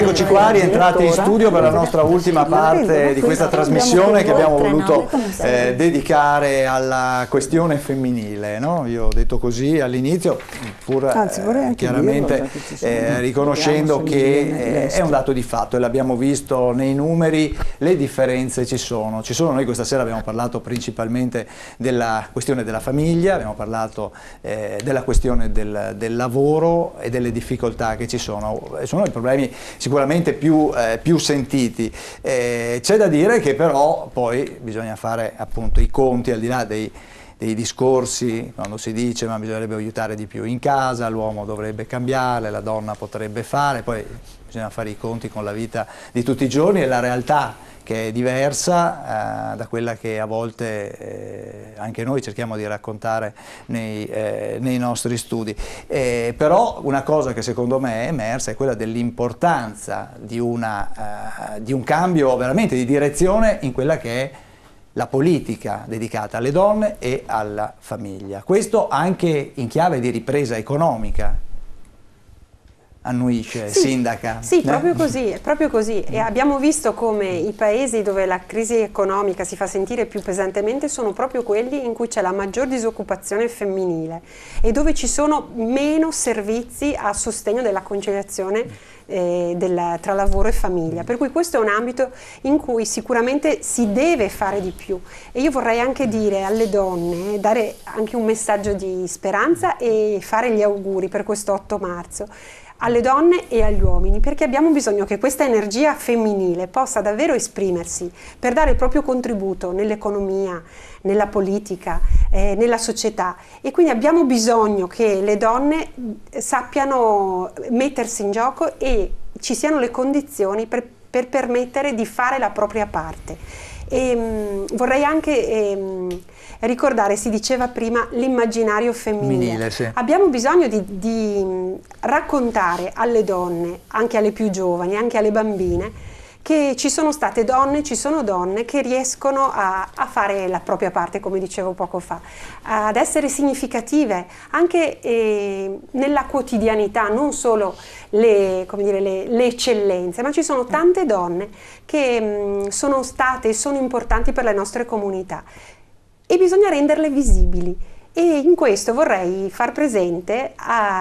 Eccoci qua, rientrati in studio per la nostra ultima parte di questa trasmissione che abbiamo voluto dedicare alla questione femminile, no? Io ho detto così all'inizio, pur chiaramente riconoscendo che è un dato di fatto e l'abbiamo visto nei numeri, le differenze ci sono. Noi questa sera abbiamo parlato principalmente della questione della famiglia, abbiamo parlato della questione del lavoro e delle difficoltà che ci sono. Sono i problemi sicuramente più sentiti. C'è da dire che però poi bisogna fare appunto i conti al di là dei discorsi, quando si dice ma bisognerebbe aiutare di più in casa, l'uomo dovrebbe cambiare, la donna potrebbe fare, poi bisogna fare i conti con la vita di tutti i giorni e la realtà che è diversa da quella che a volte anche noi cerchiamo di raccontare nei nostri studi. Però una cosa che secondo me è emersa è quella dell'importanza di un cambio veramente di direzione in quella che è la politica dedicata alle donne e alla famiglia. Questo anche in chiave di ripresa economica. Annuisce, sì, sindaca. Sì, proprio così. E abbiamo visto come i paesi dove la crisi economica si fa sentire più pesantemente sono proprio quelli in cui c'è la maggior disoccupazione femminile e dove ci sono meno servizi a sostegno della conciliazione tra lavoro e famiglia. Per cui questo è un ambito in cui sicuramente si deve fare di più. E io vorrei anche dire alle donne, dare anche un messaggio di speranza e fare gli auguri per questo 8 marzo. Alle donne e agli uomini, perché abbiamo bisogno che questa energia femminile possa davvero esprimersi per dare il proprio contributo nell'economia, nella politica, nella società, e quindi abbiamo bisogno che le donne sappiano mettersi in gioco e ci siano le condizioni per permettere di fare la propria parte. Vorrei anche ricordare, si diceva prima, l'immaginario femminile. Sì. Abbiamo bisogno di raccontare alle donne, anche alle più giovani, anche alle bambine, che ci sono state donne, ci sono donne che riescono a fare la propria parte, come dicevo poco fa, ad essere significative anche nella quotidianità, non solo le eccellenze, ma ci sono tante donne che sono state e sono importanti per le nostre comunità e bisogna renderle visibili. E in questo vorrei far presente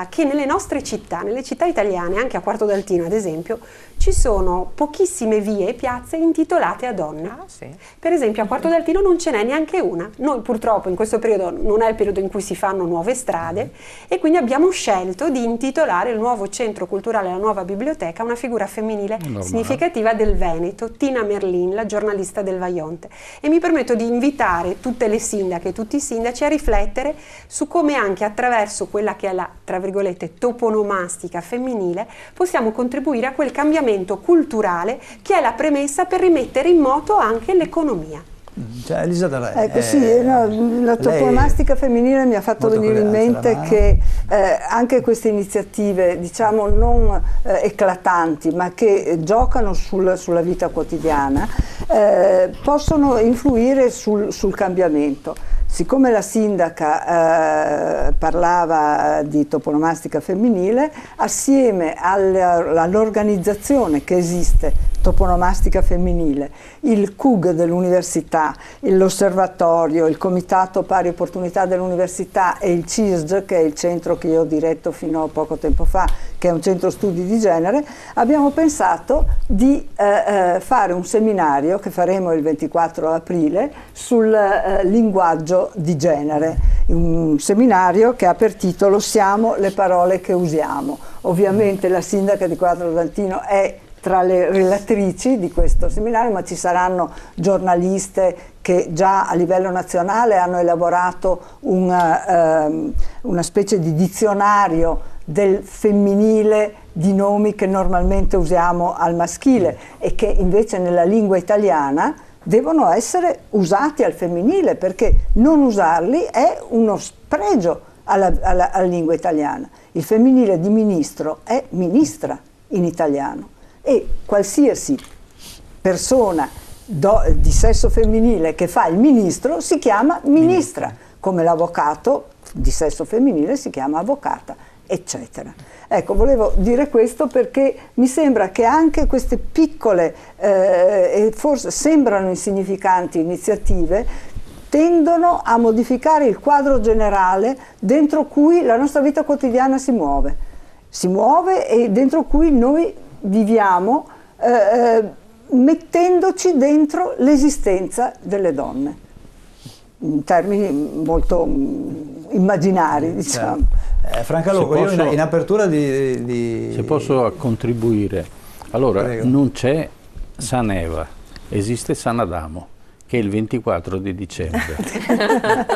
che nelle nostre città, nelle città italiane, anche a Quarto d'Altino ad esempio, ci sono pochissime vie e piazze intitolate a donne. Ah, sì. Per esempio a Quarto d'Altino non ce n'è neanche una. Noi purtroppo in questo periodo non è il periodo in cui si fanno nuove strade e quindi abbiamo scelto di intitolare il nuovo centro culturale, la nuova biblioteca, a una figura femminile significativa del Veneto, Tina Merlin, la giornalista del Vaionte. E mi permetto di invitare tutte le sindache e tutti i sindaci a riflettere su come anche attraverso quella che è la, tra virgolette, toponomastica femminile possiamo contribuire a quel cambiamento culturale che è la premessa per rimettere in moto anche l'economia. Cioè, Elisa D'Arè, ecco, sì, la toponomastica femminile mi ha fatto venire in mente che anche queste iniziative, diciamo non eclatanti, ma che giocano sulla vita quotidiana, possono influire sul cambiamento. Siccome la sindaca parlava di toponomastica femminile, assieme all'organizzazione che esiste, toponomastica femminile, il CUG dell'università, l'osservatorio, il comitato pari opportunità dell'università e il CISG, che è il centro che io ho diretto fino a poco tempo fa, che è un centro studi di genere, abbiamo pensato di fare un seminario che faremo il 24 aprile sul linguaggio di genere, un seminario che ha per titolo Siamo le parole che usiamo. Ovviamente la sindaca di Quarto d'Altino è tra le relatrici di questo seminario, ma ci saranno giornaliste che già a livello nazionale hanno elaborato una specie di dizionario del femminile di nomi che normalmente usiamo al maschile e che invece nella lingua italiana devono essere usati al femminile, perché non usarli è uno spregio alla lingua italiana. Il femminile di ministro è ministra in italiano e qualsiasi persona di sesso femminile che fa il ministro si chiama ministra, come l'avvocato di sesso femminile si chiama avvocata. eccetera. Ecco, volevo dire questo perché mi sembra che anche queste piccole e forse sembrano insignificanti iniziative tendono a modificare il quadro generale dentro cui la nostra vita quotidiana si muove e dentro cui noi viviamo, mettendoci dentro l'esistenza delle donne, in termini molto immaginari, diciamo. Franca Logo, io in apertura Se posso contribuire, allora Prego. non c'è San Eva, esiste San Adamo, che è il 24 di dicembre.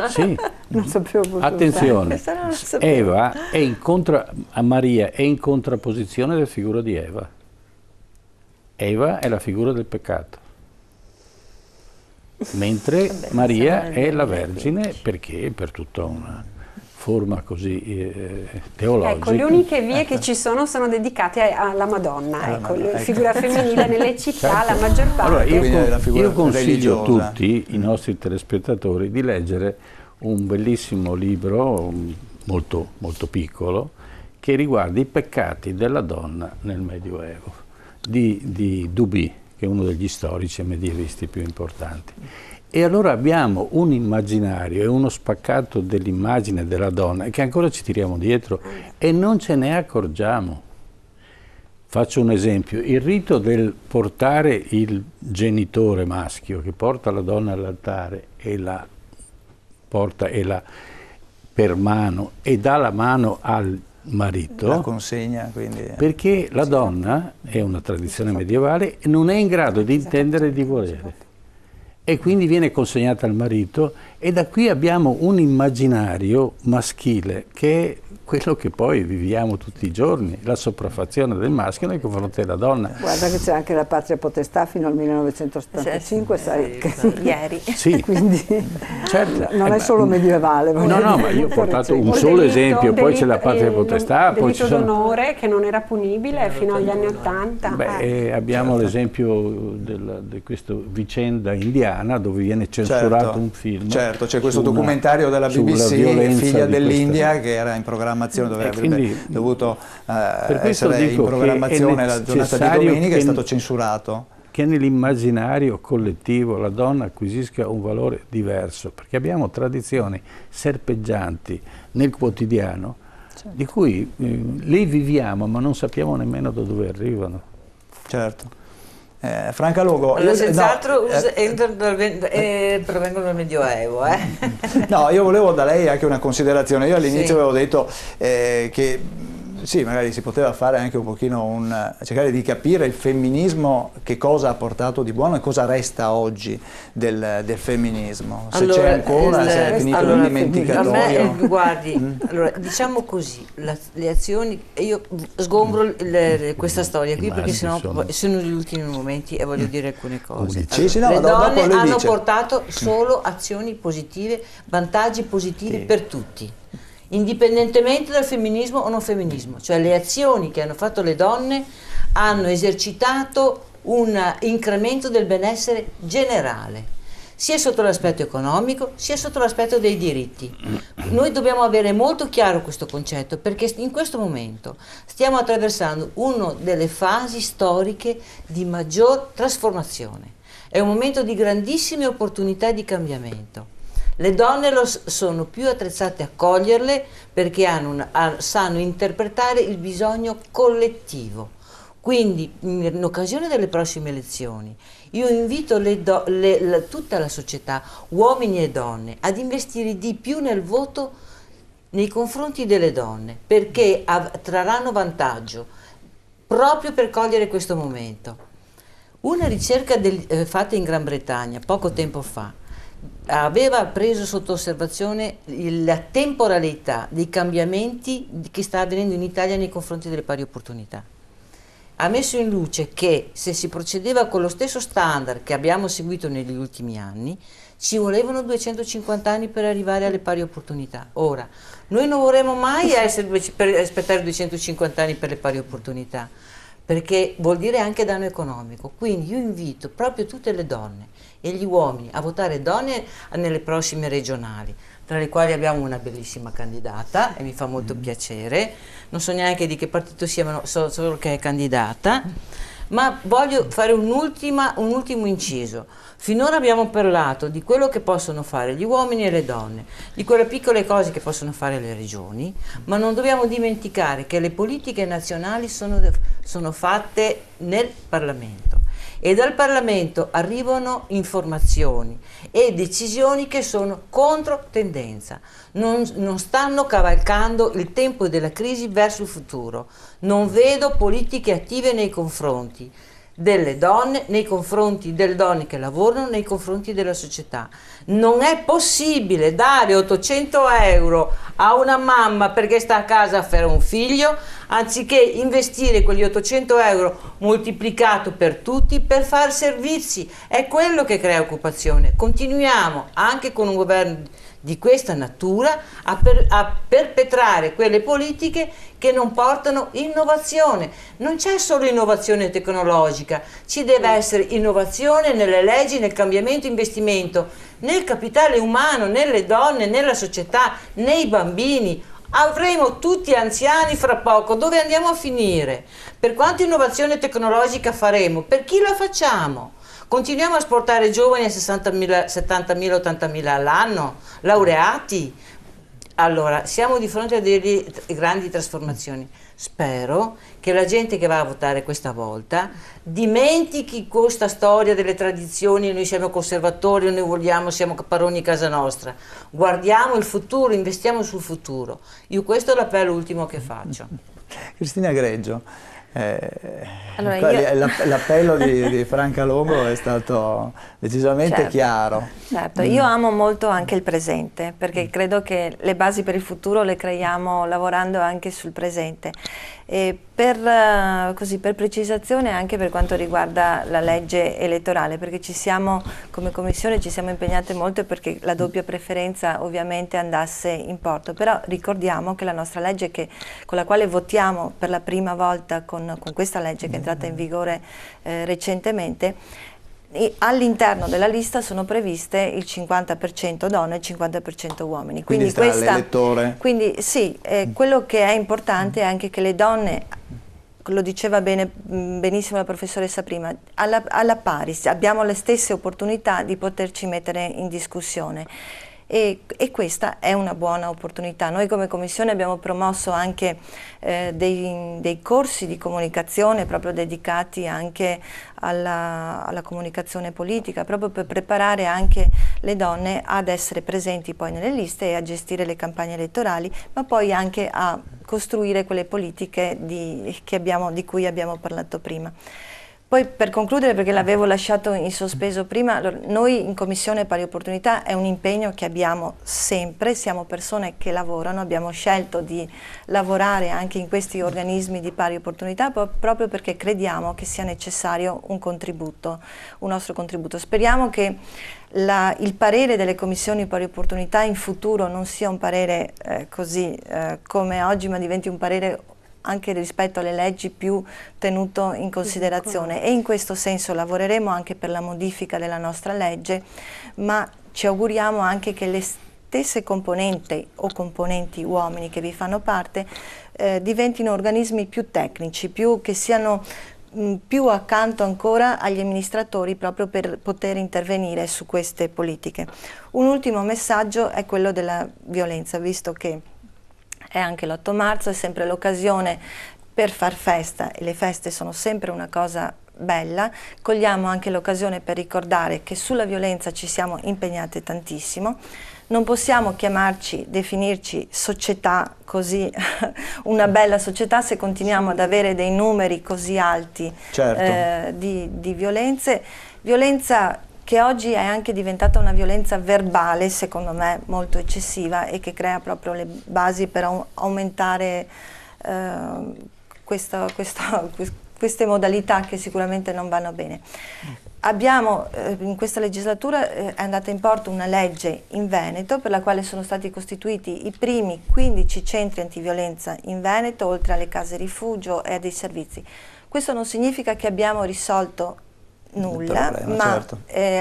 Sì, Non sapevo attenzione, Questa non la sapevo. Eva è a Maria è in contrapposizione della figura di Eva. Eva è la figura del peccato, mentre Maria è la Vergine, perché per tutta una forma così teologica. Ecco, le uniche vie che ci sono dedicate alla Madonna, la figura femminile nelle città, la maggior parte. Allora, Quindi è la figura io consiglio a religiosa. tutti i nostri telespettatori di leggere un bellissimo libro, molto, molto piccolo, che riguarda i peccati della donna nel Medioevo, di Duby, che è uno degli storici e medievisti più importanti. E allora abbiamo un immaginario e uno spaccato dell'immagine della donna che ancora ci tiriamo dietro e non ce ne accorgiamo. Faccio un esempio: il rito del portare il genitore maschio che porta la donna all'altare e la porta per mano e dà la mano al marito, La consegna, quindi. perché la donna, è una tradizione medievale, non è in grado di intendere e di volere. E quindi viene consegnata al marito e da qui abbiamo un immaginario maschile che è quello che poi viviamo tutti i giorni, la sopraffazione del maschio nei confronti della donna. Guarda che c'è anche la patria potestà fino al 1975, sai che Ieri. Sì, quindi certo. non è solo medievale. No, ma io ho portato un O solo delitto- esempio, poi c'è la delitto- patria potestà, poi delitto ci sono... d'onore che non era punibile fino agli anni '80. Beh, abbiamo l'esempio di questa vicenda indiana dove viene censurato un film. Certo, c'è questo su una- documentario della sulla BBC, violenza Figlia di dell'India, questa- che era in programmazione, dove avrebbe quindi, dovuto per questo essere dico in che programmazione è la giornata di necessario domenica, è che- stato censurato. che nell'immaginario collettivo la donna acquisisca un valore diverso, perché abbiamo tradizioni serpeggianti nel quotidiano, di cui le viviamo ma non sappiamo nemmeno da dove arrivano. Certo. Franca Logo, Allora, senz'altro provengono dal Medioevo. No, io volevo da lei anche una considerazione. Io all'inizio Sì. avevo detto che sì, magari si poteva fare anche un pochino cercare di capire il femminismo, che cosa ha portato di buono e cosa resta oggi del femminismo. Se c'è ancora, se è finito nel dimenticatoio. A me, guardi, allora, diciamo così, le azioni, io sgombro questa storia qui perché sennò sono gli ultimi momenti e voglio dire alcune cose. Sì, sì, no, le dopo donne lei hanno dice. portato solo azioni positive, vantaggi positivi per tutti, indipendentemente dal femminismo o non femminismo, cioè le azioni che hanno fatto le donne hanno esercitato un incremento del benessere generale, sia sotto l'aspetto economico sia sotto l'aspetto dei diritti. Noi dobbiamo avere molto chiaro questo concetto, perché in questo momento stiamo attraversando una delle fasi storiche di maggior trasformazione, è un momento di grandissime opportunità di cambiamento. Le donne sono più attrezzate a coglierle perché sanno interpretare il bisogno collettivo. Quindi, in occasione delle prossime elezioni, io invito tutta la società, uomini e donne, ad investire di più nel voto nei confronti delle donne, perché trarranno vantaggio proprio per cogliere questo momento. Una ricerca fatta in Gran Bretagna poco tempo fa aveva preso sotto osservazione la temporalità dei cambiamenti che sta avvenendo in Italia nei confronti delle pari opportunità. Ha messo in luce che se si procedeva con lo stesso standard che abbiamo seguito negli ultimi anni, ci volevano 250 anni per arrivare alle pari opportunità. Ora, noi non vorremmo mai aspettare 250 anni per le pari opportunità, perché vuol dire anche danno economico. Quindi io invito proprio tutte le donne e gli uomini a votare donne nelle prossime regionali, tra le quali abbiamo una bellissima candidata e mi fa molto piacere, non so neanche di che partito sia, ma so solo che è candidata, ma voglio fare un ultimo inciso. Finora abbiamo parlato di quello che possono fare gli uomini e le donne, di quelle piccole cose che possono fare le regioni, ma non dobbiamo dimenticare che le politiche nazionali sono fatte nel Parlamento. E dal Parlamento arrivano informazioni e decisioni che sono contro tendenza, non stanno cavalcando il tempo della crisi verso il futuro. Non vedo politiche attive nei confronti delle donne, nei confronti delle donne che lavorano, nei confronti della società. Non è possibile dare 800 euro a una mamma perché sta a casa a fare un figlio, anziché investire quegli 800 euro moltiplicato per tutti per fare servizi. È quello che crea occupazione. Continuiamo anche con un governo di questa natura a perpetrare quelle politiche che non portano innovazione. Non c'è solo innovazione tecnologica, ci deve essere innovazione nelle leggi, nel cambiamento, investimento nel capitale umano, nelle donne, nella società, nei bambini. Avremo tutti anziani fra poco, dove andiamo a finire? Per quanta innovazione tecnologica faremo? Per chi la facciamo? Continuiamo a esportare giovani a 60.000, 70.000, 80.000 all'anno, laureati? Allora, siamo di fronte a delle grandi trasformazioni. Spero che la gente che va a votare questa volta dimentichi questa storia delle tradizioni, noi siamo conservatori, noi vogliamo, siamo caparoni a casa nostra. Guardiamo il futuro, investiamo sul futuro. Io questo è l'appello ultimo che faccio. Cristina Greggio. L'appello di Franca Longo è stato decisamente chiaro. Certo, io amo molto anche il presente, perché credo che le basi per il futuro le creiamo lavorando anche sul presente. E per precisazione anche per quanto riguarda la legge elettorale, perché come Commissione ci siamo impegnate molto perché la doppia preferenza ovviamente andasse in porto, però ricordiamo che la nostra legge con la quale votiamo per la prima volta con questa legge che è entrata in vigore recentemente, all'interno della lista sono previste il 50% donne e il 50% uomini. Quindi quindi sì, quello che è importante è anche che le donne, lo diceva benissimo la professoressa prima, alla pari abbiamo le stesse opportunità di poterci mettere in discussione. E questa è una buona opportunità. Noi come Commissione abbiamo promosso anche dei corsi di comunicazione proprio dedicati anche alla comunicazione politica, proprio per preparare anche le donne ad essere presenti poi nelle liste e a gestire le campagne elettorali, ma poi anche a costruire quelle politiche di cui abbiamo parlato prima. Poi per concludere, perché l'avevo lasciato in sospeso prima, noi in Commissione Pari Opportunità è un impegno che abbiamo sempre, siamo persone che lavorano, abbiamo scelto di lavorare anche in questi organismi di pari opportunità proprio perché crediamo che sia necessario un nostro contributo. Speriamo che il parere delle commissioni pari opportunità in futuro non sia un parere così come oggi, ma diventi un parere anche rispetto alle leggi più tenuto in considerazione, e in questo senso lavoreremo anche per la modifica della nostra legge, ma ci auguriamo anche che le stesse componenti o componenti uomini che vi fanno parte diventino organismi più tecnici, che siano più accanto ancora agli amministratori proprio per poter intervenire su queste politiche. Un ultimo messaggio è quello della violenza, visto che è anche l'8 marzo, è sempre l'occasione per far festa e le feste sono sempre una cosa bella. Cogliamo anche l'occasione per ricordare che sulla violenza ci siamo impegnate tantissimo. Non possiamo definirci società così, una bella società, se continuiamo ad avere dei numeri così alti di violenze. Violenza che oggi è anche diventata una violenza verbale, secondo me molto eccessiva, e che crea proprio le basi per aumentare queste modalità che sicuramente non vanno bene. Abbiamo in questa legislatura è andata in porto una legge in Veneto per la quale sono stati costituiti i primi 15 centri antiviolenza in Veneto, oltre alle case rifugio e a dei servizi. Questo non significa che abbiamo risolto nulla, ma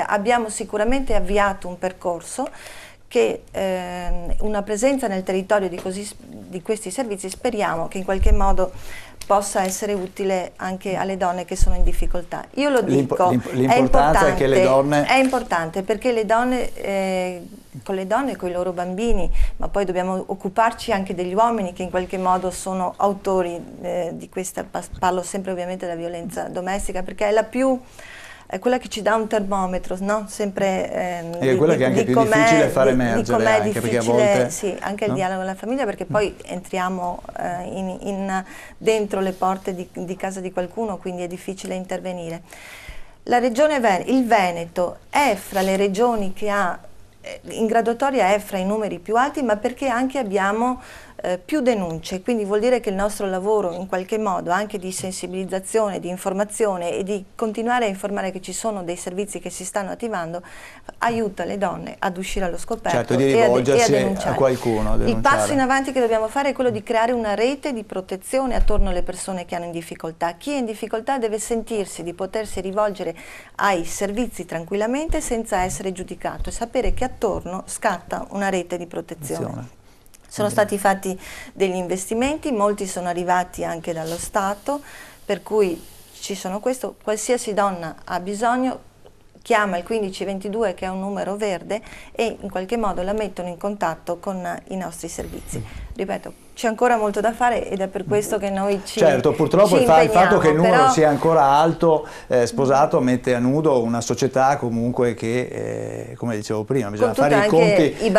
abbiamo sicuramente avviato un percorso che una presenza nel territorio di questi servizi, speriamo che in qualche modo possa essere utile anche alle donne che sono in difficoltà. Io lo dico, l'importanza è che le donne... È importante perché le donne, con le donne, con i loro bambini, ma poi dobbiamo occuparci anche degli uomini che in qualche modo sono autori di questa, parlo sempre ovviamente della violenza domestica, perché è quella che ci dà un termometro, no? Sempre è quella che è anche più difficile far emergere, anche perché a volte... Sì, anche il dialogo con la famiglia, perché poi entriamo dentro le porte di casa di qualcuno, quindi è difficile intervenire. La regione il Veneto è fra le regioni che ha, in graduatoria è fra i numeri più alti, ma perché anche abbiamo più denunce, quindi vuol dire che il nostro lavoro in qualche modo anche di sensibilizzazione, di informazione e di continuare a informare che ci sono dei servizi che si stanno attivando aiuta le donne ad uscire allo scoperto, certo, di rivolgersi e a denunciare. A qualcuno. Il passo in avanti che dobbiamo fare è quello di creare una rete di protezione attorno alle persone che hanno in difficoltà. Chi è in difficoltà deve sentirsi di potersi rivolgere ai servizi tranquillamente senza essere giudicato e sapere che attorno scatta una rete di protezione. Sono stati fatti degli investimenti, molti sono arrivati anche dallo Stato, per cui ci sono questo, qualsiasi donna ha bisogno chiama il 1522 che è un numero verde e in qualche modo la mettono in contatto con i nostri servizi. Ripeto, c'è ancora molto da fare ed è per questo che noi certo, purtroppo il fatto che il numero sia ancora alto, sposato, mette a nudo una società comunque che, come dicevo prima, bisogna fare i conti. I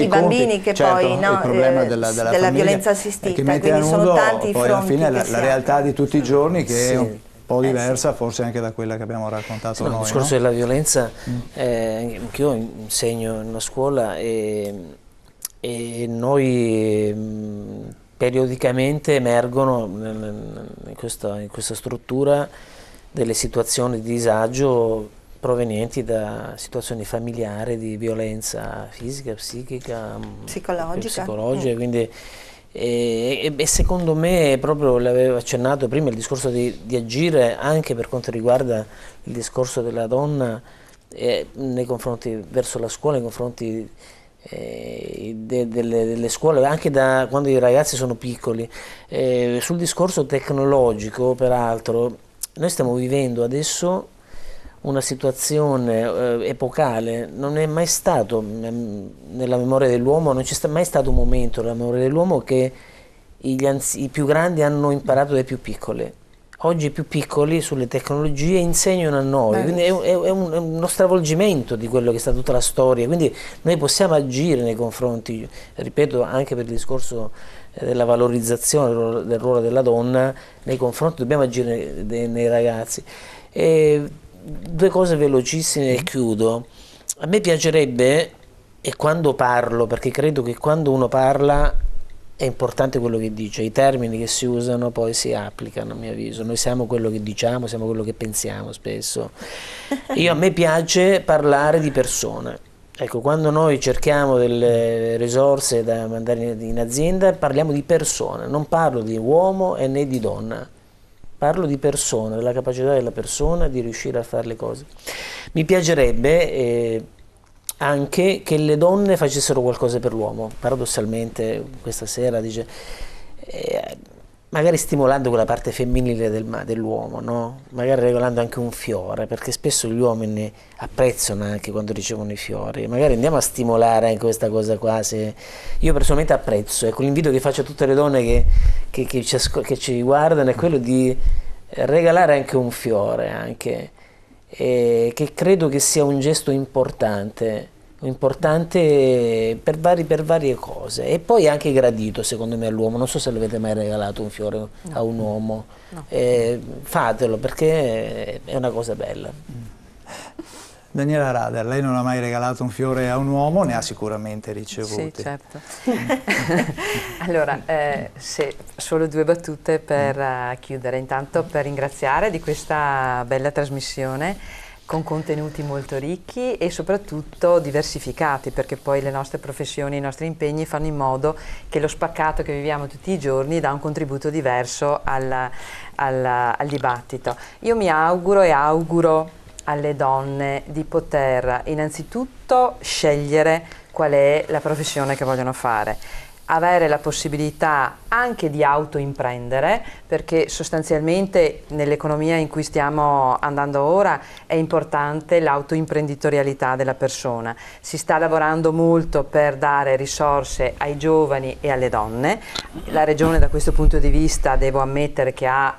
bambini che certo, poi, no, il problema della violenza assistita, che mette a nudo, sono tanti poi alla fine la realtà di tutti i giorni che è un po' diversa forse anche da quella che abbiamo raccontato noi. Il discorso della violenza, anch'io insegno in una scuola e noi periodicamente emergono in questa struttura delle situazioni di disagio provenienti da situazioni familiari di violenza fisica, psichica, psicologica. Quindi, e secondo me, proprio l'avevo accennato prima, il discorso di agire anche per quanto riguarda il discorso della donna nei confronti verso la scuola, nei confronti delle scuole, anche da quando i ragazzi sono piccoli. Sul discorso tecnologico, peraltro, noi stiamo vivendo adesso una situazione epocale. Non è mai stato nella memoria dell'uomo, non c'è mai stato un momento nella memoria dell'uomo che i più grandi hanno imparato dai più piccoli. Oggi i più piccoli sulle tecnologie insegnano a noi, quindi è uno stravolgimento di quello che è stata tutta la storia, quindi noi possiamo agire nei confronti, ripeto, anche per il discorso della valorizzazione del ruolo della donna, nei confronti dobbiamo agire nei ragazzi. Due cose velocissime e chiudo. A me piacerebbe, e quando parlo, perché credo che quando uno parla è importante quello che dice, i termini che si usano poi si applicano, a mio avviso. Noi siamo quello che diciamo, siamo quello che pensiamo spesso. A me piace parlare di persone. Ecco, quando noi cerchiamo delle risorse da mandare in azienda, parliamo di persone, non parlo di uomo e né di donna. Parlo di persone, della capacità della persona di riuscire a fare le cose. Mi piacerebbe anche che le donne facessero qualcosa per l'uomo. Paradossalmente questa sera dice, magari stimolando quella parte femminile dell'uomo, no? Magari regalando anche un fiore, perché spesso gli uomini apprezzano anche quando ricevono i fiori. Magari andiamo a stimolare anche questa cosa qua. Io personalmente apprezzo, ecco, l'invito che faccio a tutte le donne che ci guardano è quello di regalare anche un fiore, anche, che credo che sia un gesto importante per varie cose, e poi anche gradito secondo me all'uomo. Non so se l'avete mai regalato un fiore a un uomo, fatelo, perché è una cosa bella. Daniela Rader, lei non ha mai regalato un fiore a un uomo, ne ha sicuramente ricevuti. Sì, certo. Allora, solo due battute per chiudere. Intanto per ringraziare di questa bella trasmissione con contenuti molto ricchi e soprattutto diversificati, perché poi le nostre professioni, i nostri impegni fanno in modo che lo spaccato che viviamo tutti i giorni dà un contributo diverso al dibattito. Io mi auguro e auguro alle donne di poter innanzitutto scegliere qual è la professione che vogliono fare. Avere la possibilità anche di autoimprendere, perché sostanzialmente nell'economia in cui stiamo andando ora è importante l'autoimprenditorialità della persona. Si sta lavorando molto per dare risorse ai giovani e alle donne. La Regione da questo punto di vista devo ammettere che ha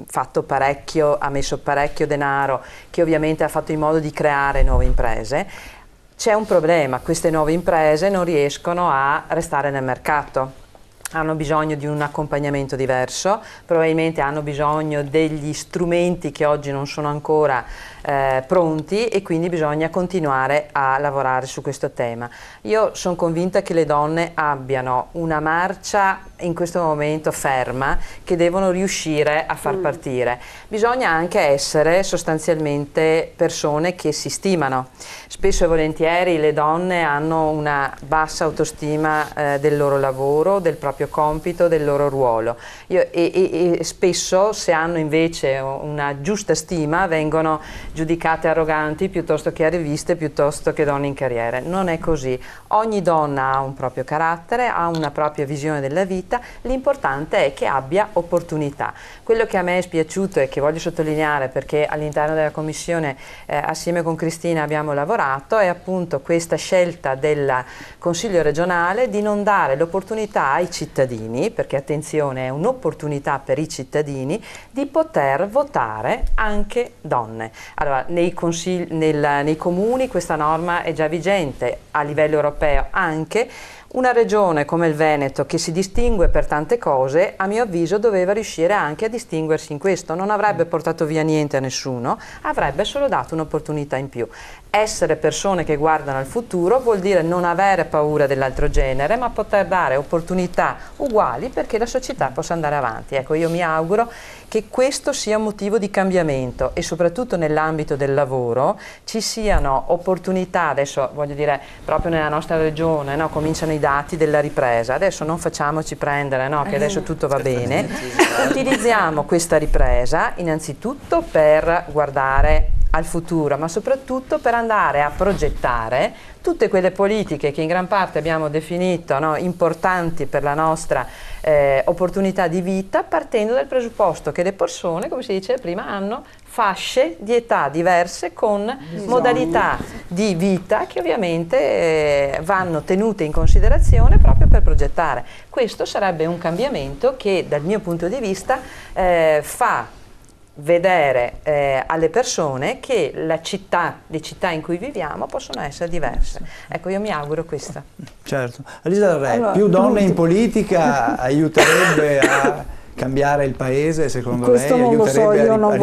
fatto parecchio, ha messo parecchio denaro, che ovviamente ha fatto in modo di creare nuove imprese. C'è un problema: queste nuove imprese non riescono a restare nel mercato, hanno bisogno di un accompagnamento diverso, probabilmente hanno bisogno degli strumenti che oggi non sono ancora pronti, e quindi bisogna continuare a lavorare su questo tema. Io sono convinta che le donne abbiano una marcia in questo momento ferma che devono riuscire a far partire. Bisogna anche essere sostanzialmente persone che si stimano. Spesso e volentieri le donne hanno una bassa autostima del loro lavoro, del proprio compito, del loro ruolo, e spesso, se hanno invece una giusta stima, vengono giudicate arroganti piuttosto che a riviste, piuttosto che donne in carriera. Non è così. Ogni donna ha un proprio carattere, ha una propria visione della vita, l'importante è che abbia opportunità. Quello che a me è spiaciuto e che voglio sottolineare, perché all'interno della Commissione assieme con Cristina abbiamo lavorato, è appunto questa scelta del Consiglio regionale di non dare l'opportunità ai cittadini, perché attenzione, è un'opportunità per i cittadini, di poter votare anche donne. Allora, nei comuni questa norma è già vigente, a livello europeo anche. Una regione come il Veneto, che si distingue per tante cose, a mio avviso doveva riuscire anche a distinguersi in questo. Non avrebbe portato via niente a nessuno, avrebbe solo dato un'opportunità in più. Essere persone che guardano al futuro vuol dire non avere paura dell'altro genere, ma poter dare opportunità uguali perché la società possa andare avanti. Ecco, io mi auguro che questo sia un motivo di cambiamento, e soprattutto nell'ambito del lavoro ci siano opportunità. Adesso voglio dire, proprio nella nostra regione, no, cominciano i dati della ripresa. Adesso non facciamoci prendere, no, che adesso tutto va bene. Utilizziamo questa ripresa innanzitutto per guardare al futuro, ma soprattutto per andare a progettare tutte quelle politiche che in gran parte abbiamo definito, no, importanti per la nostra opportunità di vita, partendo dal presupposto che le persone, come si diceva prima, hanno fasce di età diverse con modalità di vita che ovviamente vanno tenute in considerazione proprio per progettare. Questo sarebbe un cambiamento che dal mio punto di vista fa vedere alle persone che le città in cui viviamo possono essere diverse. Ecco, io mi auguro questo. Certo. Elisa Del Re, allora, più donne in politica aiuterebbe a cambiare il paese, secondo lei? Questo non lo so, io non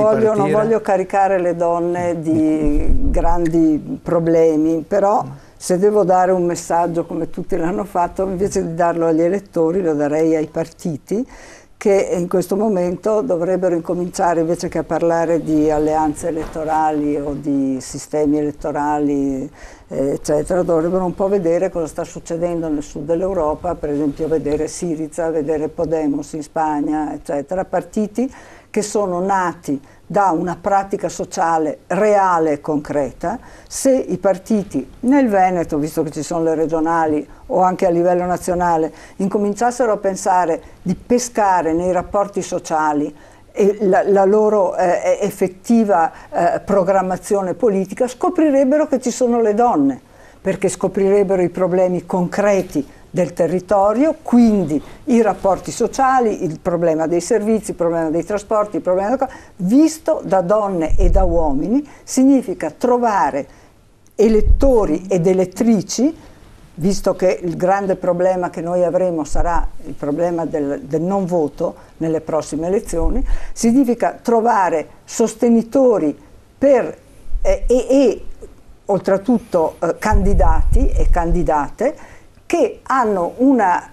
voglio caricare le donne di grandi problemi, però se devo dare un messaggio, come tutti l'hanno fatto, invece di darlo agli elettori lo darei ai partiti, che in questo momento dovrebbero incominciare, invece che a parlare di alleanze elettorali o di sistemi elettorali, eccetera, dovrebbero un po' vedere cosa sta succedendo nel sud dell'Europa, per esempio vedere Syriza, vedere Podemos in Spagna, eccetera, partiti che sono nati da una pratica sociale reale e concreta. Se i partiti nel Veneto, visto che ci sono le regionali o anche a livello nazionale, incominciassero a pensare di pescare nei rapporti sociali e la loro effettiva programmazione politica, scoprirebbero che ci sono le donne, perché scoprirebbero i problemi concreti del territorio, quindi i rapporti sociali, il problema dei servizi, il problema dei trasporti, il problema visto da donne e da uomini, significa trovare elettori ed elettrici, visto che il grande problema che noi avremo sarà il problema del non voto nelle prossime elezioni, significa trovare sostenitori per, e oltretutto candidati e candidate che hanno una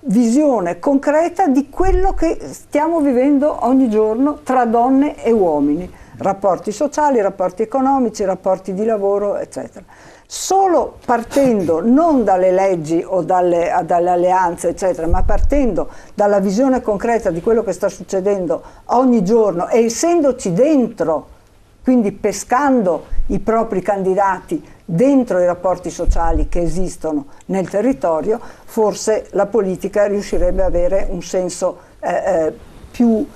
visione concreta di quello che stiamo vivendo ogni giorno tra donne e uomini, rapporti sociali, rapporti economici, rapporti di lavoro, eccetera. Solo partendo non dalle leggi o dalle alleanze, eccetera, ma partendo dalla visione concreta di quello che sta succedendo ogni giorno e essendoci dentro, quindi pescando i propri candidati dentro i rapporti sociali che esistono nel territorio, forse la politica riuscirebbe ad avere un senso più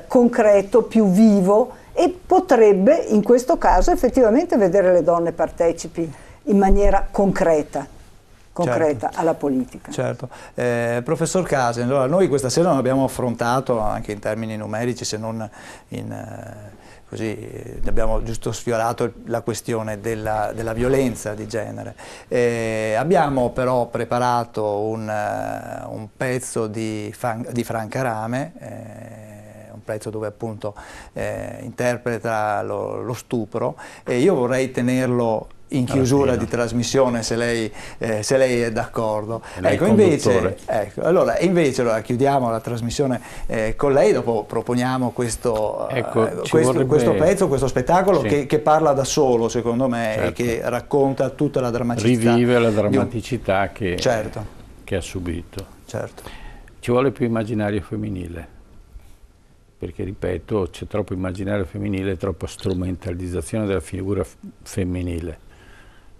concreto, più vivo, e potrebbe in questo caso effettivamente vedere le donne partecipi in maniera concreta certo, alla politica. Certo. Professor Casen, allora noi questa sera non abbiamo affrontato anche in termini numerici, se non così abbiamo giusto sfiorato la questione della violenza di genere. Abbiamo però preparato un pezzo di Franca Rame, un pezzo dove appunto interpreta lo stupro, e io vorrei tenerlo in chiusura di trasmissione, se lei è d'accordo. Ecco, invece chiudiamo la trasmissione con lei, dopo proponiamo questo pezzo, questo spettacolo che parla da solo, secondo me, certo, e che racconta tutta la drammaticità. Rivive la drammaticità che ha subito. Certo. Ci vuole più immaginario femminile, perché, ripeto, c'è troppo immaginario femminile e troppa strumentalizzazione della figura femminile.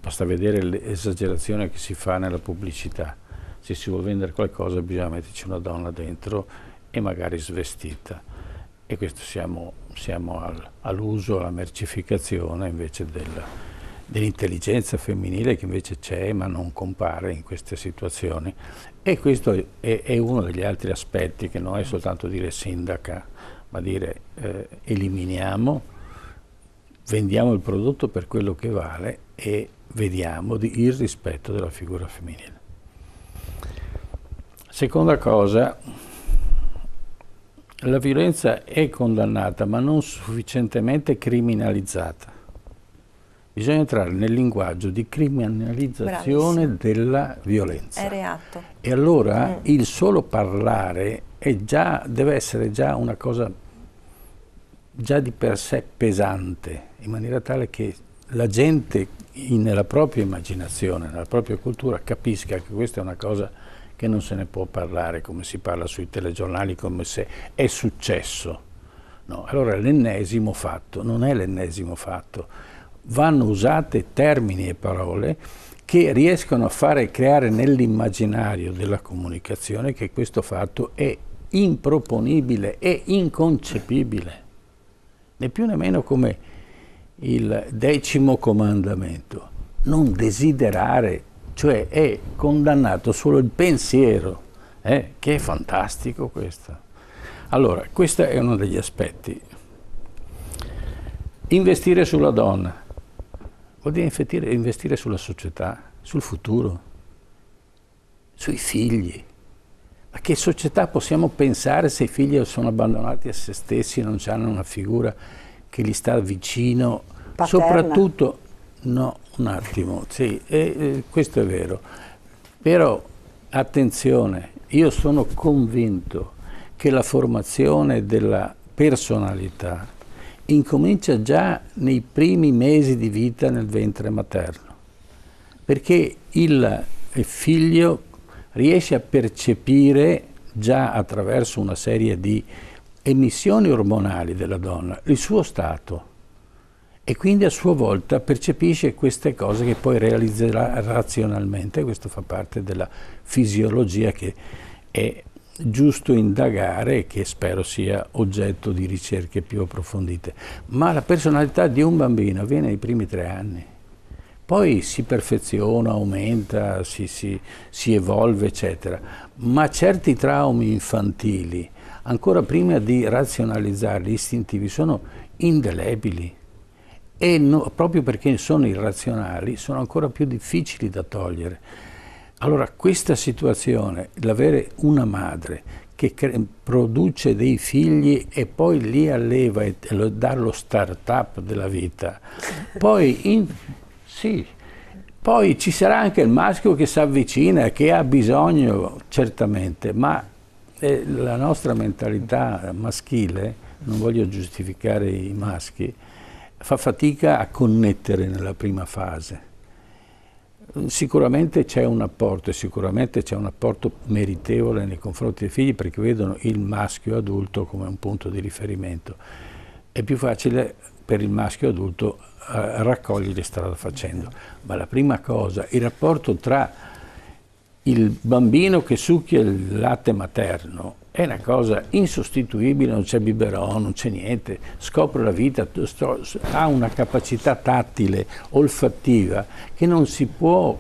Basta vedere l'esagerazione che si fa nella pubblicità. Se si vuole vendere qualcosa bisogna metterci una donna dentro e magari svestita. E questo siamo all'uso, alla mercificazione invece dell'intelligenza femminile, che invece c'è ma non compare in queste situazioni. E questo è uno degli altri aspetti, che non è soltanto dire sindaca, ma dire eliminiamo, vendiamo il prodotto per quello che vale e vediamo il rispetto della figura femminile. Seconda cosa, la violenza è condannata ma non sufficientemente criminalizzata. Bisogna entrare nel linguaggio di criminalizzazione della violenza. È reato. E allora il solo parlare deve essere già una cosa già di per sé pesante, in maniera tale che la gente nella propria immaginazione, nella propria cultura, capisca che questa è una cosa che non se ne può parlare come si parla sui telegiornali, come se è successo. No, allora l'ennesimo fatto non è l'ennesimo fatto. Vanno usate termini e parole che riescono a creare nell'immaginario della comunicazione che questo fatto è improponibile e inconcepibile, né più né meno come il 10° comandamento, non desiderare, cioè è condannato solo il pensiero, che è fantastico questo. Allora, questo è uno degli aspetti. Investire sulla donna vuol dire investire sulla società, sul futuro, sui figli. Ma che società possiamo pensare se i figli sono abbandonati a se stessi, non hanno una figura che gli sta vicino? Paterna. Soprattutto, no, un attimo, sì, questo è vero. Però, attenzione, io sono convinto che la formazione della personalità incomincia già nei primi mesi di vita nel ventre materno, perché il figlio riesce a percepire già attraverso una serie di emissioni ormonali della donna il suo stato e quindi a sua volta percepisce queste cose che poi realizzerà razionalmente. Questo fa parte della fisiologia che è giusto indagare e che spero sia oggetto di ricerche più approfondite. Ma la personalità di un bambino avviene nei primi 3 anni. Poi si perfeziona, aumenta, si evolve, eccetera. Ma certi traumi infantili, ancora prima di razionalizzarli, istintivi, sono indelebili. E proprio perché sono irrazionali, sono ancora più difficili da togliere. Allora, questa situazione, l'avere una madre che produce dei figli e poi li alleva e dà lo start-up della vita, poi poi ci sarà anche il maschio che si avvicina, che ha bisogno, certamente, ma la nostra mentalità maschile, non voglio giustificare i maschi, fa fatica a connettere nella prima fase. Sicuramente c'è un apporto, e sicuramente c'è un apporto meritevole nei confronti dei figli, perché vedono il maschio adulto come un punto di riferimento. È più facile per il maschio adulto raccogliere strada facendo. Ma la prima cosa, il rapporto tra il bambino che succhia il latte materno è una cosa insostituibile, non c'è biberon, non c'è niente, scopre la vita, ha una capacità tattile, olfattiva, che non si può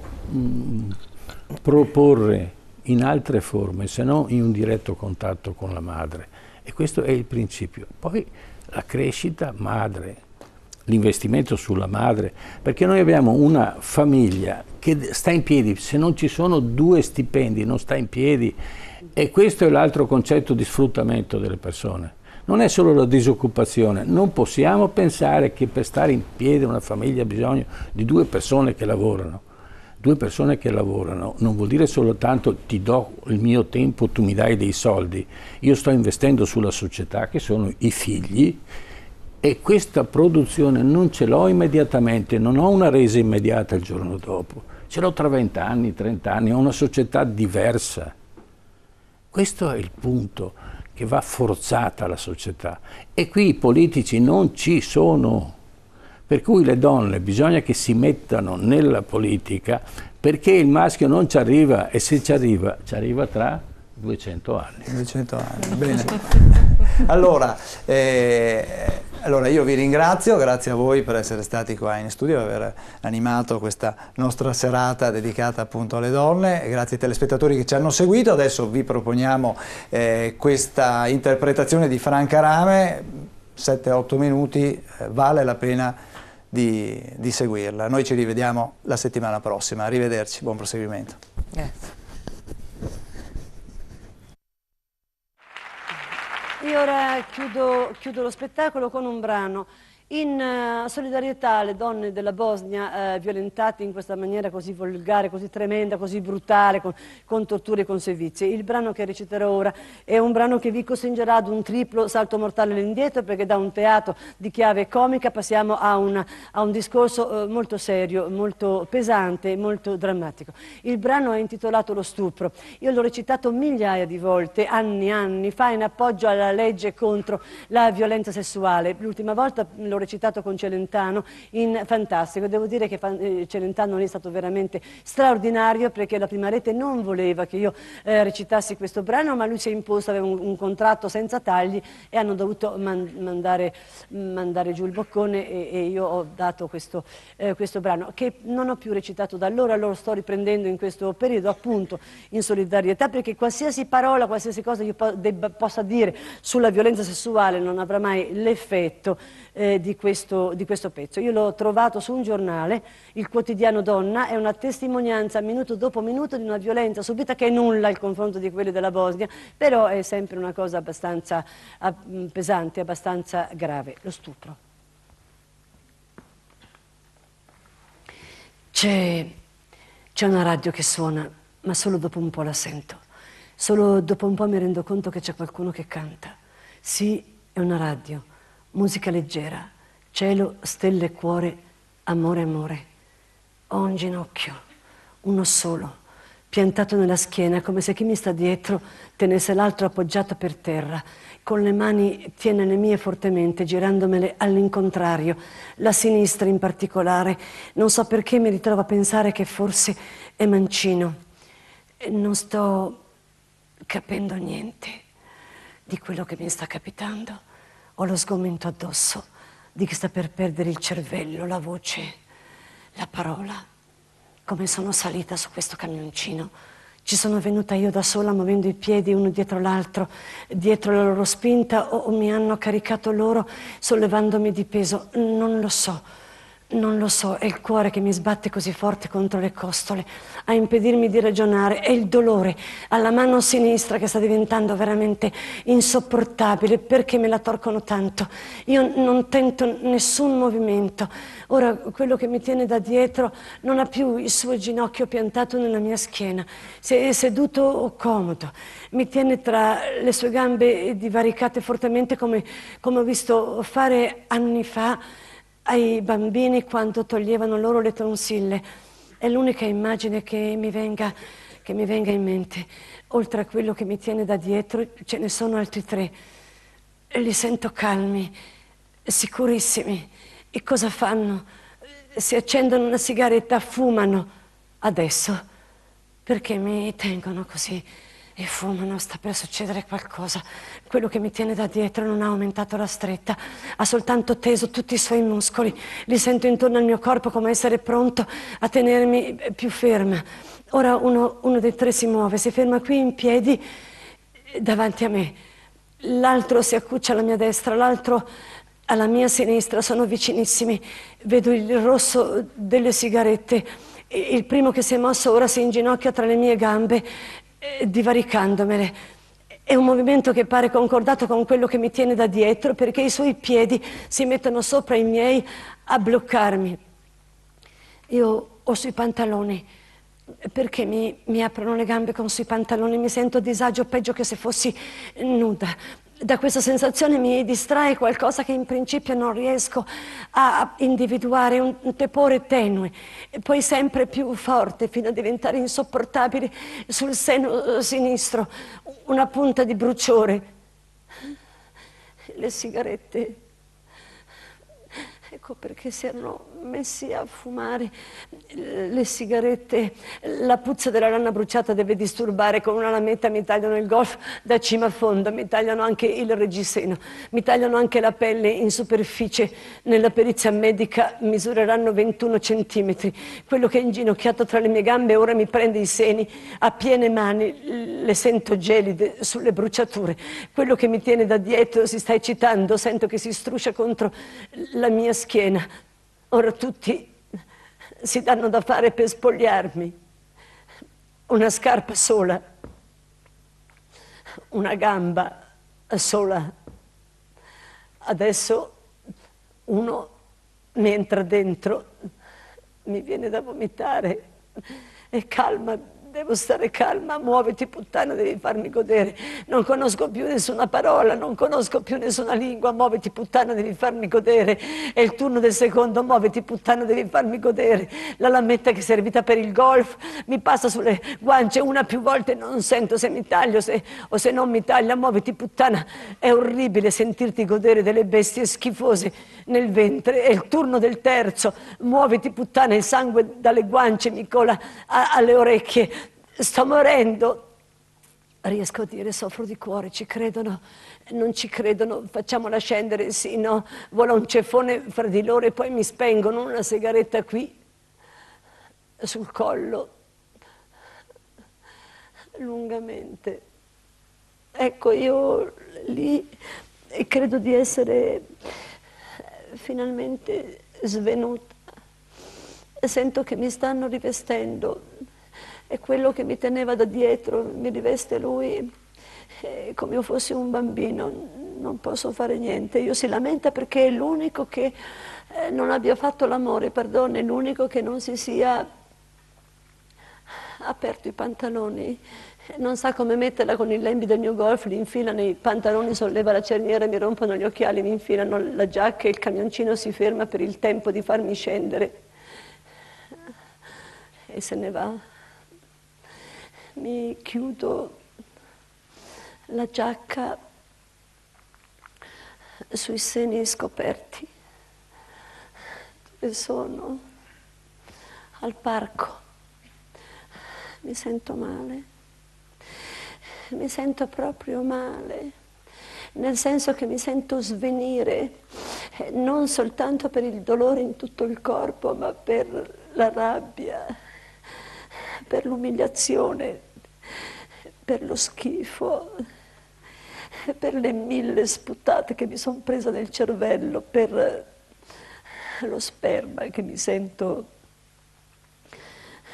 proporre in altre forme, se non in un diretto contatto con la madre. E questo è il principio. Poi la crescita madre, l'investimento sulla madre, perché noi abbiamo una famiglia che sta in piedi, se non ci sono 2 stipendi non sta in piedi, e questo è l'altro concetto di sfruttamento delle persone. Non è solo la disoccupazione, non possiamo pensare che per stare in piedi una famiglia ha bisogno di 2 persone che lavorano. 2 persone che lavorano non vuol dire soltanto ti do il mio tempo, tu mi dai dei soldi. Io sto investendo sulla società, che sono i figli, e questa produzione non ce l'ho immediatamente, non ho una resa immediata il giorno dopo. Ce l'ho tra 20 anni, 30 anni, ho una società diversa. Questo è il punto, che va forzata la società. E qui i politici non ci sono. Per cui le donne bisogna che si mettano nella politica, perché il maschio non ci arriva, e se ci arriva tra 200 anni. 200 anni, bene. Allora io vi ringrazio, grazie a voi per essere stati qua in studio, aver animato questa nostra serata dedicata appunto alle donne, grazie ai telespettatori che ci hanno seguito. Adesso vi proponiamo questa interpretazione di Franca Rame, 7-8 minuti, vale la pena di seguirla. Noi ci rivediamo la settimana prossima, arrivederci, buon proseguimento. Grazie. Io ora chiudo lo spettacolo con un brano in solidarietà alle donne della Bosnia violentate in questa maniera così volgare, così tremenda, così brutale, con torture e con sevizie. Il brano che reciterò ora è un brano che vi costringerà ad un triplo salto mortale all'indietro, perché da un teatro di chiave comica passiamo a un discorso molto serio, molto pesante, molto drammatico. Il brano è intitolato Lo stupro. Io l'ho recitato migliaia di volte, anni fa, in appoggio alla legge contro la violenza sessuale. L'ultima volta l'ho recitato con Celentano in Fantastico. Devo dire che Celentano è stato veramente straordinario, perché la Prima Rete non voleva che io recitassi questo brano, ma lui si è imposto, aveva un contratto senza tagli e hanno dovuto mandare giù il boccone, e io ho dato questo brano, che non ho più recitato da allora. Lo sto riprendendo in questo periodo, appunto in solidarietà, perché qualsiasi parola, qualsiasi cosa io possa dire sulla violenza sessuale non avrà mai l'effetto di questo pezzo. Io l'ho trovato su un giornale, il quotidiano Donna, è una testimonianza minuto dopo minuto di una violenza subita che è nulla al confronto di quelle della Bosnia, però è sempre una cosa abbastanza pesante, abbastanza grave. Lo stupro. C'è una radio che suona, ma solo dopo un po' la sento. Solo dopo un po' mi rendo conto che c'è qualcuno che canta. Sì, è una radio. Musica leggera, cielo, stelle, cuore, amore, amore. Ho un ginocchio, uno solo, piantato nella schiena, come se chi mi sta dietro tenesse l'altro appoggiato per terra. Con le mani tiene le mie fortemente, girandomele all'incontrario, la sinistra in particolare. Non so perché mi ritrovo a pensare che forse è mancino. Non sto capendo niente di quello che mi sta capitando. Ho lo sgomento addosso di chi sta per perdere il cervello, la voce, la parola. Come sono salita su questo camioncino. Ci sono venuta io da sola, muovendo i piedi uno dietro l'altro, dietro la loro spinta, o mi hanno caricato loro sollevandomi di peso. Non lo so. Non lo so, è il cuore che mi sbatte così forte contro le costole a impedirmi di ragionare, è il dolore alla mano sinistra che sta diventando veramente insopportabile. Perché me la torcono tanto? Io non tento nessun movimento. Ora quello che mi tiene da dietro non ha più il suo ginocchio piantato nella mia schiena, è seduto o comodo, mi tiene tra le sue gambe divaricate fortemente, come ho visto fare anni fa ai bambini quando toglievano loro le tonsille. È l'unica immagine che mi venga in mente. Oltre a quello che mi tiene da dietro ce ne sono altri 3. Li sento calmi, sicurissimi. E cosa fanno? Si accendono una sigaretta, fumano. Adesso, perché mi tengono così e fumano? Sta per succedere qualcosa. Quello che mi tiene da dietro non ha aumentato la stretta, ha soltanto teso tutti i suoi muscoli. Li sento intorno al mio corpo come essere pronto a tenermi più ferma. Ora uno dei tre si muove, si ferma qui in piedi davanti a me. L'altro si accuccia alla mia destra, l'altro alla mia sinistra, sono vicinissimi. Vedo il rosso delle sigarette. Il primo che si è mosso ora si inginocchia tra le mie gambe, divaricandomele. È un movimento che pare concordato con quello che mi tiene da dietro, perché i suoi piedi si mettono sopra i miei a bloccarmi. Io ho sui pantaloni. Perché mi aprono le gambe con sui pantaloni? Mi sento a disagio, peggio che se fossi nuda. Da questa sensazione mi distrae qualcosa che in principio non riesco a individuare, un tepore tenue, e poi sempre più forte fino a diventare insopportabile sul seno sinistro, una punta di bruciore. Le sigarette, ecco perché si erano messi a fumare le sigarette. La puzza della lana bruciata deve disturbare. Con una lametta mi tagliano il golf da cima a fondo, mi tagliano anche il reggiseno, mi tagliano anche la pelle in superficie. Nella perizia medica misureranno 21 centimetri. Quello che è inginocchiato tra le mie gambe ora mi prende i seni a piene mani, le sento gelide sulle bruciature. Quello che mi tiene da dietro si sta eccitando, sento che si struscia contro la mia schiena. Ora tutti si danno da fare per spogliarmi. Una scarpa sola, una gamba sola. Adesso uno mi entra dentro, mi viene da vomitare. E calma, devo stare calma. Muoviti puttana, devi farmi godere. Non conosco più nessuna parola, non conosco più nessuna lingua. Muoviti puttana, devi farmi godere. È il turno del secondo. Muoviti puttana, devi farmi godere. La lametta che è servita per il golf mi passa sulle guance una più volte. Non sento se mi taglio o se non mi taglia. Muoviti puttana. È orribile sentirti godere delle bestie schifose nel ventre. È il turno del terzo. Muoviti puttana. Il sangue dalle guance mi cola alle orecchie. Sto morendo. Riesco a dire soffro di cuore. Ci credono? Non ci credono. Facciamola scendere. Sì, no. Vola un ceffone fra di loro e poi mi spengono. Una sigaretta qui sul collo lungamente. Ecco, io lì credo di essere finalmente svenuta. Sento che mi stanno rivestendo. E quello che mi teneva da dietro mi riveste lui, come io fossi un bambino. Non posso fare niente. Io si lamenta perché è l'unico che non abbia fatto l'amore, perdono, è l'unico che non si sia aperto i pantaloni. Non sa come metterla con i lembi del mio golf, li infila nei pantaloni, solleva la cerniera, mi rompono gli occhiali, mi infilano la giacca e il camioncino si ferma per il tempo di farmi scendere. E se ne va. Mi chiudo la giacca sui seni scoperti. Dove sono? Al parco. Mi sento male. Mi sento proprio male. Nel senso che mi sento svenire, non soltanto per il dolore in tutto il corpo, ma per la rabbia, per l'umiliazione, per lo schifo, per le 1000 sputate che mi sono presa nel cervello, per lo sperma che mi sento.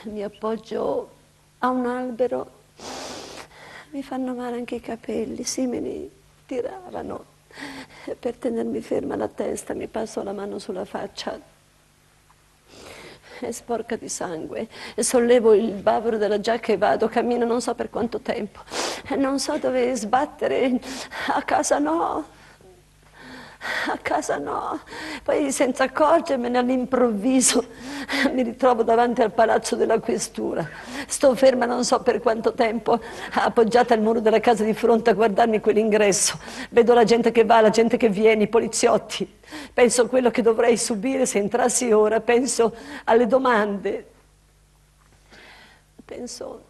Mi appoggio a un albero, mi fanno male anche i capelli, sì, me li tiravano. Per tenermi ferma la testa mi passo la mano sulla faccia. È sporca di sangue. Sollevo il bavero della giacca e vado, cammino non so per quanto tempo. Non so dove sbattere. A casa no. A casa no, poi senza accorgermene all'improvviso mi ritrovo davanti al palazzo della questura. Sto ferma non so per quanto tempo, appoggiata al muro della casa di fronte a guardarmi quell'ingresso. Vedo la gente che va, la gente che viene, i poliziotti. Penso a quello che dovrei subire se entrassi ora, penso alle domande. Penso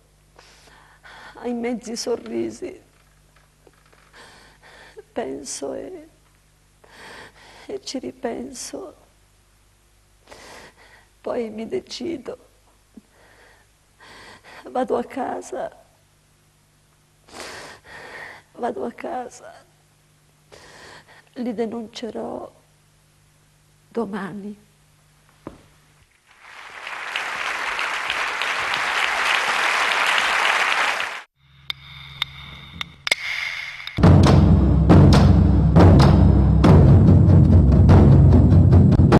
ai mezzi sorrisi. Penso e ci ripenso, poi mi decido, vado a casa, li denuncerò domani.